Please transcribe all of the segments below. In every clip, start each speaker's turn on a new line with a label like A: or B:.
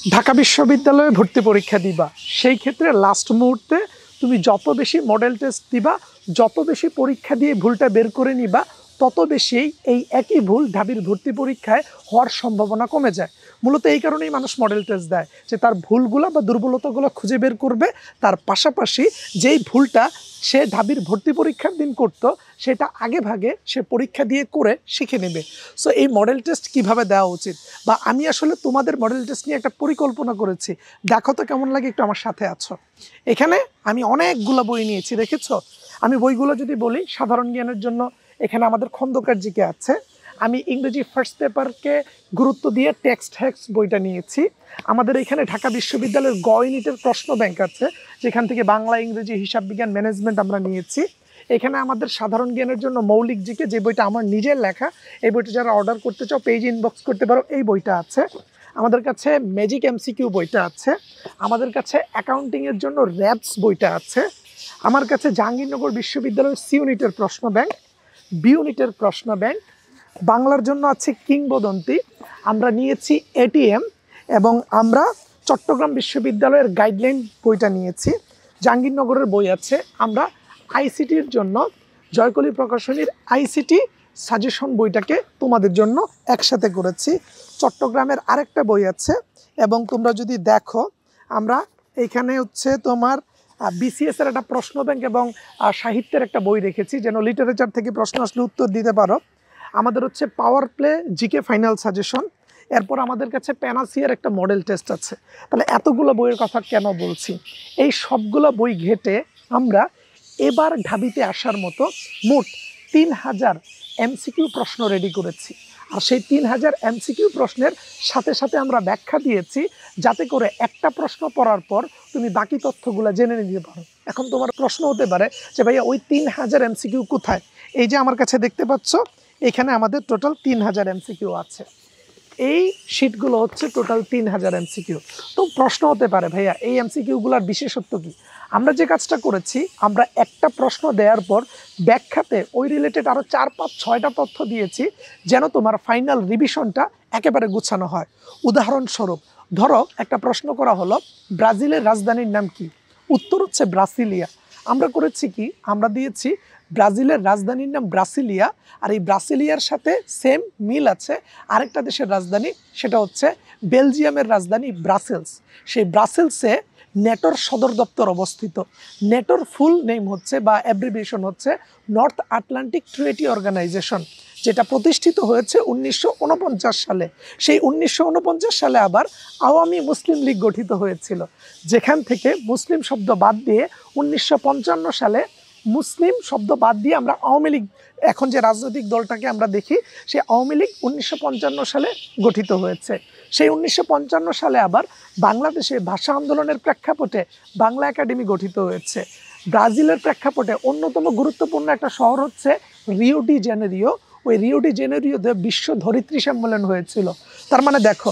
A: ঢাকা বিশ্ববিদ্যালয়ে ভর্তি পরীক্ষা দিবা, সেই ক্ষেত্রে লাস্ট মুহূর্তে তুমি যত বেশি মডেল টেস্ট দিবা, যত বেশি পরীক্ষা দিয়ে ভুলটা বের করে নিবা, তত বেশি এই একই ভুল ঢাবির ভর্তি পরীক্ষায় হওয়ার সম্ভাবনা কমে যায়। মূলত এই কারণেই মানুষ মডেল টেস্ট দেয়, যে তার ভুলগুলো বা দুর্বলতাগুলো খুঁজে বের করবে, তার পাশাপাশি যেই ভুলটা সে ঢাবির ভর্তি পরীক্ষার দিন করতো সেটা আগে ভাগে সে পরীক্ষা দিয়ে করে শিখে নেবে। সো এই মডেল টেস্ট কিভাবে দেওয়া উচিত, বা আমি আসলে তোমাদের মডেল টেস্ট নিয়ে একটা পরিকল্পনা করেছি, দেখো তো কেমন লাগে, একটু আমার সাথে আছো। এখানে আমি অনেকগুলো বই নিয়েছি, দেখেছো? আমি বইগুলো যদি বলি, সাধারণ জ্ঞানের জন্য এখানে আমাদের খন্দকার জিকে আছে। আমি ইংরেজি ফার্স্ট পেপারকে গুরুত্ব দিয়ে টেক্সট হ্যাক্স বইটা নিয়েছি। আমাদের এখানে ঢাকা বিশ্ববিদ্যালয়ের গ ইউনিটের প্রশ্ন ব্যাংক আছে, যেখান থেকে বাংলা, ইংরেজি, হিসাব বিজ্ঞান, ম্যানেজমেন্ট আমরা নিয়েছি। এখানে আমাদের সাধারণ জ্ঞানের জন্য মৌলিক জিকে, যে বইটা আমার নিজের লেখা, এই বইটা যারা অর্ডার করতে চাও পেজ ইনবক্স করতে পারো, এই বইটা আছে। আমাদের কাছে ম্যাজিক এমসিকিউ বইটা আছে। আমাদের কাছে অ্যাকাউন্টিংয়ের জন্য র্যাবস বইটা আছে। আমার কাছে জাহাঙ্গীরনগর বিশ্ববিদ্যালয়ের সি ইউনিটের প্রশ্ন ব্যাংক, বি ইউনিটের প্রশ্ন ব্যাংক, বাংলার জন্য আছে কিংবদন্তি, আমরা নিয়েছি এটিএম, এবং আমরা চট্টগ্রাম বিশ্ববিদ্যালয়ের গাইডলাইন বইটা নিয়েছি। জাহাঙ্গীরনগরের বই আছে। আমরা আইসিটির জন্য জয়কলি প্রকাশনীর আইসিটি সাজেশন বইটাকে তোমাদের জন্য একসাথে করেছি। চট্টগ্রামের আরেকটা বই আছে, এবং তোমরা যদি দেখো, আমরা এইখানে হচ্ছে তোমার বিসিএসের একটা প্রশ্ন ব্যাংক এবং সাহিত্যের একটা বই রেখেছি, যেন লিটারেচার থেকে প্রশ্ন আসলে উত্তর দিতে পারো। আমাদের হচ্ছে power play GK final suggestion. এরপর আমাদের কাছে প্যানাসিয়ার একটা মডেল টেস্ট আছে। তাহলে এতগুলো বইয়ের কথা কেন বলছি? এই সবগুলো বই ঘেটে আমরা এবার ঢাবিতে আসার মতো মোট 3000 এমসিকিউ প্রশ্ন রেডি করেছি। আর সেই 3000 এমসিকিউ প্রশ্নের সাথে সাথে আমরা ব্যাখ্যা দিয়েছি, যাতে করে একটা প্রশ্ন পড়ার পর তুমি বাকি তথ্যগুলো জেনে নিতে পারো। এখন তোমার প্রশ্ন হতে পারে যে ভাইয়া ওই 3000 এমসিকিউ কোথায়? এই যে আমার কাছে দেখতে পাচ্ছ, এখানে আমাদের টোটাল 3000 এমসিকিউ আছে। এই শিটগুলো হচ্ছে টোটাল 3000 এমসিকিউ। তো প্রশ্ন হতে পারে ভাইয়া এই এমসিকিউগুলোর বিশেষত্ব কি? আমরা যে কাজটা করেছি, আমরা একটা প্রশ্ন দেওয়ার পর ব্যাখ্যাতে ওই রিলেটেড আরও 4, 5, 6টা তথ্য দিয়েছি, যেন তোমার ফাইনাল রিভিশনটা একেবারে গুছানো হয়। উদাহরণস্বরূপ ধরো একটা প্রশ্ন করা হলো, ব্রাজিলের রাজধানীর নাম কি? উত্তর হচ্ছে ব্রাসিলিয়া। আমরা করেছি কি, আমরা দিয়েছি ব্রাজিলের রাজধানীর নাম ব্রাসিলিয়া, আর এই ব্রাসিলিয়ার সাথে সেম মিল আছে আরেকটা দেশের রাজধানী, সেটা হচ্ছে বেলজিয়ামের রাজধানী ব্রাসেলস। সেই ব্রাসেলসে নেটোর সদর দপ্তর অবস্থিত। নেটোর ফুল নেম হচ্ছে বা অ্যাব্রিভিয়েশন হচ্ছে নর্থ আটলান্টিক ট্রিটি অর্গানাইজেশন, যেটা প্রতিষ্ঠিত হয়েছে 1949 সালে। সেই 1949 সালে আবার আওয়ামী মুসলিম লীগ গঠিত হয়েছিল, যেখান থেকে মুসলিম শব্দ বাদ দিয়ে 1955 সালে মুসলিম শব্দ বাদ দিয়ে আমরা আওয়ামী লীগ, এখন যে রাজনৈতিক দলটাকে আমরা দেখি, সেই আওয়ামী লীগ 1955 সালে গঠিত হয়েছে। সেই 1955 সালে আবার বাংলাদেশে ভাষা আন্দোলনের প্রেক্ষাপটে বাংলা একাডেমি গঠিত হয়েছে। ব্রাজিলের প্রেক্ষাপটে অন্যতম গুরুত্বপূর্ণ একটা শহর হচ্ছে রিও ডি জেনেরিও। ওই রিও ডি জেনেরিওতে বিশ্ব ধরিত্রী সম্মেলন হয়েছিল। তার মানে দেখো,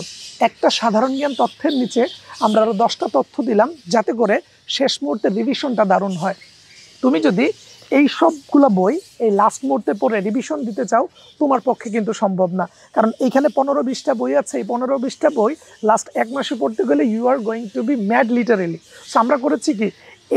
A: একটা সাধারণ জ্ঞান তথ্যের নিচে আমরা আরও 10টা তথ্য দিলাম, যাতে করে শেষ মুহূর্তে রিভিশনটা দারুণ হয়। তুমি যদি এই সবগুলো বই এই লাস্ট মুহূর্তে পড়ে রিভিশন দিতে চাও, তোমার পক্ষে কিন্তু সম্ভব না, কারণ এইখানে 15-20টা বই আছে। এই 15-20টা বই লাস্ট 1 মাসে পড়তে গেলে you are going to be mad literally. So আমরা করেছি কি,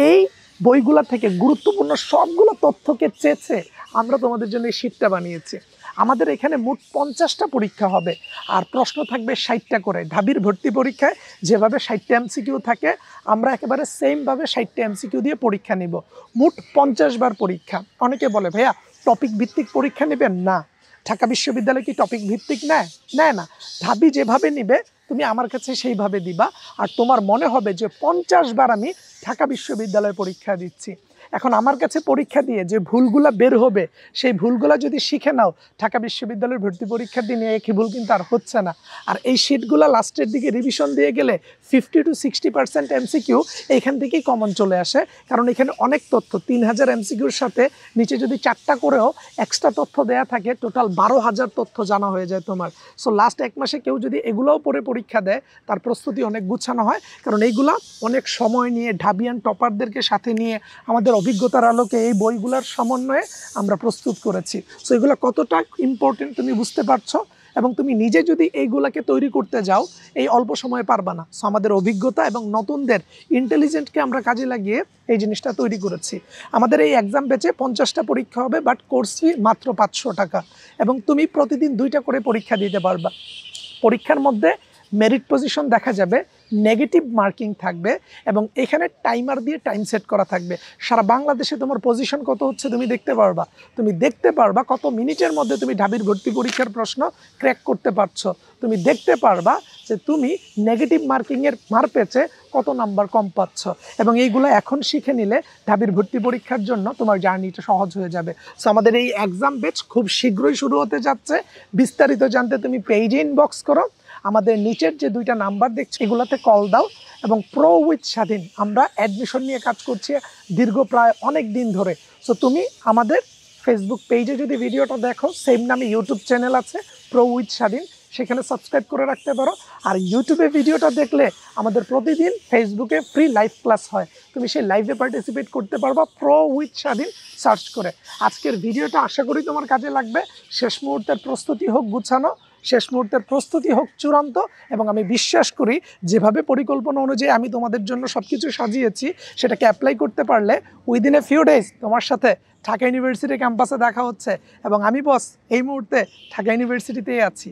A: এই বইগুলা থেকে গুরুত্বপূর্ণ সবগুলো তথ্যকে চেয়েছে আমরা তোমাদের জন্য এই শীটটা বানিয়েছি। আমাদের এখানে মোট 50টা পরীক্ষা হবে, আর প্রশ্ন থাকবে 60টা করে। ঢাবির ভর্তি পরীক্ষায় যেভাবে 60টা এমসিকিউ থাকে, আমরা একেবারে সেমভাবে 60টা এমসিকিউ দিয়ে পরীক্ষা নিব। মোট 50 বার পরীক্ষা। অনেকে বলে ভাইয়া টপিক ভিত্তিক পরীক্ষা নেবেন না, ঢাকা বিশ্ববিদ্যালয় কি টপিক ভিত্তিক নেয়? নেয় না। ঢাবি যেভাবে নিবে তুমি আমার কাছে সেইভাবে দিবা, আর তোমার মনে হবে যে 50 বার আমি ঢাকা বিশ্ববিদ্যালয়ে পরীক্ষা দিচ্ছি। এখন আমার কাছে পরীক্ষা দিয়ে যে ভুলগুলা বের হবে, সেই ভুলগুলা যদি শিখে নাও, ঢাকা বিশ্ববিদ্যালয়ের ভর্তি পরীক্ষার দিনে একই ভুল কিন্তু আর হচ্ছে না। আর এই শিটগুলো লাস্টের দিকে রিভিশন দিয়ে গেলে 50 to 60% এমসিকিউ এইখান থেকেই কমন চলে আসে, কারণ এখানে অনেক তথ্য। 3000 এমসিকিউর সাথে নিচে যদি 4টা করেও এক্সট্রা তথ্য দেয়া থাকে, টোটাল 12,000 তথ্য জানা হয়ে যায় তোমার। সো লাস্ট 1 মাসে কেউ যদি এগুলোও পড়ে পরীক্ষা দেয়, তার প্রস্তুতি অনেক গুছানো হয়, কারণ এইগুলা অনেক সময় নিয়ে ঢাবিয়ান টপারদেরকে সাথে নিয়ে আমাদের অভিজ্ঞতার আলোকে এই বইগুলোর সমন্বয়ে আমরা প্রস্তুত করেছি। সো এগুলো কতটা ইম্পর্টেন্ট তুমি বুঝতে পারছো। এবং তুমি নিজে যদি এইগুলাকে তৈরি করতে যাও এই অল্প সময়ে পারবা না। সো আমাদের অভিজ্ঞতা এবং নতুনদের ইন্টেলিজেন্টকে আমরা কাজে লাগিয়ে এই জিনিসটা তৈরি করেছি। আমাদের এই এক্সাম ব্যাচে 50টা পরীক্ষা হবে, বাট কোর্স ফি মাত্র 500 টাকা, এবং তুমি প্রতিদিন 2টা করে পরীক্ষা দিতে পারবা। পরীক্ষার মধ্যে মেরিট পজিশন দেখা যাবে, নেগেটিভ মার্কিং থাকবে, এবং এখানে টাইমার দিয়ে টাইম সেট করা থাকবে। সারা বাংলাদেশে তোমার পজিশন কত হচ্ছে তুমি দেখতে পারবা। তুমি দেখতে পারবা কত মিনিটের মধ্যে তুমি ঢাবির ভর্তি পরীক্ষার প্রশ্ন ক্র্যাক করতে পারছো। তুমি দেখতে পারবা যে তুমি নেগেটিভ মার্কিংয়ের মার পেছে কত নাম্বার কম পাচ্ছ, এবং এইগুলো এখন শিখে নিলে ঢাবির ভর্তি পরীক্ষার জন্য তোমার জার্নিটা সহজ হয়ে যাবে। সো আমাদের এই এক্সাম ব্যাচ খুব শীঘ্রই শুরু হতে যাচ্ছে। বিস্তারিত জানতে তুমি পেজে ইনবক্স করো, আমাদের নিচের যে 2টা নাম্বার দেখছো এগুলাতে কল দাও। এবং প্রো উইথ স্বাধীন আমরা অ্যাডমিশন নিয়ে কাজ করছি দীর্ঘ প্রায় অনেক দিন ধরে। সো তুমি আমাদের ফেসবুক পেজে যদি ভিডিওটা দেখো, সেম নামে ইউটিউব চ্যানেল আছে প্রো উইথ স্বাধীন, সেখানে সাবস্ক্রাইব করে রাখতে পারো। আর ইউটিউবে ভিডিওটা দেখলে আমাদের প্রতিদিন ফেসবুকে ফ্রি লাইভ ক্লাস হয়, তুমি সেই লাইভে পার্টিসিপেট করতে পারবা প্রো উইথ স্বাধীন সার্চ করে। আজকের ভিডিওটা আশা করি তোমার কাজে লাগবে। শেষ মুহূর্তের প্রস্তুতি হোক গুছানো, শেষ মুহূর্তের প্রস্তুতি হোক চূড়ান্ত, এবং আমি বিশ্বাস করি যেভাবে পরিকল্পনা অনুযায়ী আমি তোমাদের জন্য সব কিছু সাজিয়েছি সেটাকে অ্যাপ্লাই করতে পারলে উইদিন এ ফিউ ডেজ তোমার সাথে ঢাকা ইউনিভার্সিটি ক্যাম্পাসে দেখা হচ্ছে। এবং আমি বস এই মুহূর্তে ঢাকা ইউনিভার্সিটিতেই আছি।